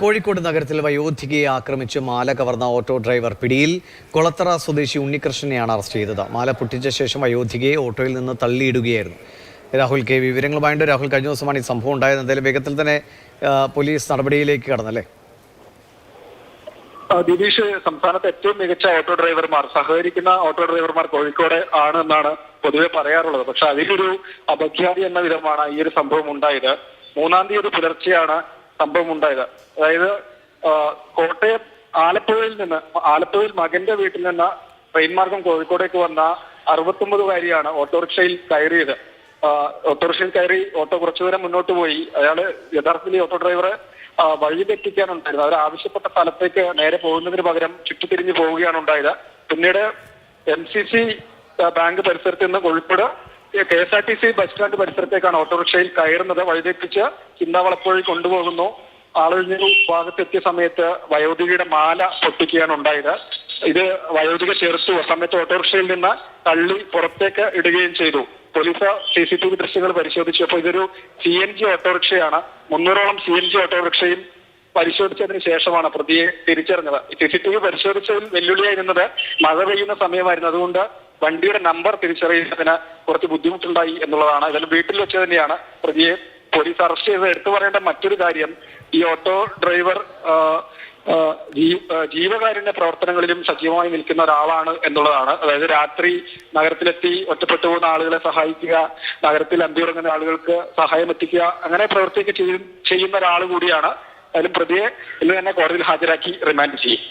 കോഴിക്കോട് നഗരത്തിൽ വയോധികയെ ആക്രമിച്ച് മാല കവർന്ന ഓട്ടോ ഡ്രൈവർ പിടിയിൽ. കൊളത്തറ സ്വദേശി ഉണ്ണികൃഷ്ണനെയാണ് അറസ്റ്റ് ചെയ്തത്. മാല പൊട്ടിച്ച ശേഷം വയോധികയെ ഓട്ടോയിൽ നിന്ന് തള്ളിയിടുകയായിരുന്നു. രാഹുൽ കെ വിവരങ്ങളുമായിട്ട്. രാഹുൽ, കഴിഞ്ഞ ദിവസമാണ് ഈ സംഭവം ഉണ്ടായത്. എന്തായാലും വേഗത്തിൽ തന്നെ പോലീസ് നടപടിയിലേക്ക് കടന്നല്ലേ? ദിനീഷ്, സംസ്ഥാനത്തെ ഏറ്റവും മികച്ച ഓട്ടോ ഡ്രൈവർമാർ, സഹകരിക്കുന്ന ഓട്ടോ ഡ്രൈവർമാർ കോഴിക്കോട് ആണ് എന്നാണ് പൊതുവെ പറയാറുള്ളത്. പക്ഷെ അതിലൊരു അപഖ്യാതി എന്ന വിധമാണ് ഈ ഒരു സംഭവം ഉണ്ടായത്. 3-ാം തീയതി പുലർച്ചെയാണ് സംഭവം ഉണ്ടായത്. അതായത് കോട്ടയം ആലപ്പുഴയിൽ മകന്റെ വീട്ടിൽ നിന്ന് ട്രെയിൻ മാർഗം കോഴിക്കോടേക്ക് വന്ന 69-കാരിയാണ് ഓട്ടോറിക്ഷയിൽ കയറിയത്. ഓട്ടോറിക്ഷയിൽ കയറി ഓട്ടോ കുറച്ചു ദൂരം മുന്നോട്ട് പോയി. അയാള് യഥാർത്ഥത്തിൽ ഓട്ടോ ഡ്രൈവറെ വഴി തെറ്റിക്കാനുണ്ടായിരുന്നു. അവർ ആവശ്യപ്പെട്ട സ്ഥലത്തേക്ക് നേരെ പോകുന്നതിന് പകരം ചുറ്റിത്തിരിഞ്ഞ് പോവുകയാണ് ഉണ്ടായത്. പിന്നീട് MCC ബാങ്ക് പരിസരത്ത് നിന്ന് കോഴിക്കോട് KSRTC ബസ് സ്റ്റാൻഡ് പരിസരത്തേക്കാണ് ഓട്ടോറിക്ഷയിൽ കയറുന്നത്. വഴിതെറ്റിച്ച് ചിന്താവളപ്പുഴയിൽ കൊണ്ടുപോകുന്നു. ആളൊഴിഞ്ഞൊരു ഭാഗത്തെത്തിയ സമയത്ത് വയോധികയുടെ മാല പൊട്ടിക്കുകയാണ് ഉണ്ടായത്. ഇത് വയോധിക ചേർത്തു. സമയത്ത് ഓട്ടോറിക്ഷയിൽ നിന്ന് തള്ളി പുറത്തേക്ക് ഇടുകയും ചെയ്തു. പോലീസ് CCTV ദൃശ്യങ്ങൾ പരിശോധിച്ചപ്പോൾ ഇതൊരു CNG ഓട്ടോറിക്ഷയാണ്. 300ഓളം CNG ഓട്ടോറിക്ഷയും പരിശോധിച്ചതിന് ശേഷമാണ് പ്രതിയെ തിരിച്ചറിഞ്ഞത്. CCTV പരിശോധിച്ചതിൽ വെല്ലുവിളിയായിരുന്നത് മഴ പെയ്യുന്ന സമയമായിരുന്നു. അതുകൊണ്ട് വണ്ടിയുടെ നമ്പർ തിരിച്ചറിയുന്നതിന് കുറച്ച് ബുദ്ധിമുട്ടുണ്ടായി എന്നുള്ളതാണ്. ഇതിൽ വീട്ടിൽ വെച്ച് തന്നെയാണ് പ്രതിയെ പോലീസ് അറസ്റ്റ് ചെയ്തത്. എടുത്തു പറയേണ്ട മറ്റൊരു കാര്യം, ഈ ഓട്ടോ ഡ്രൈവർ ജീവകാരുണ്യ പ്രവർത്തനങ്ങളിലും സജീവമായി നിൽക്കുന്ന ഒരാളാണ് എന്നുള്ളതാണ്. അതായത് രാത്രി നഗരത്തിലെത്തി ഒറ്റപ്പെട്ടു പോകുന്ന ആളുകളെ സഹായിക്കുക, നഗരത്തിൽ അന്തിയുറങ്ങുന്ന ആളുകൾക്ക് സഹായം എത്തിക്കുക, അങ്ങനെ പ്രവർത്തിക്കുക ചെയ്യുന്ന ഒരാൾ കൂടിയാണ്. അതിലും പ്രതിയെ ഇന്ന് തന്നെ കോടതിയിൽ ഹാജരാക്കി റിമാൻഡ് ചെയ്യും.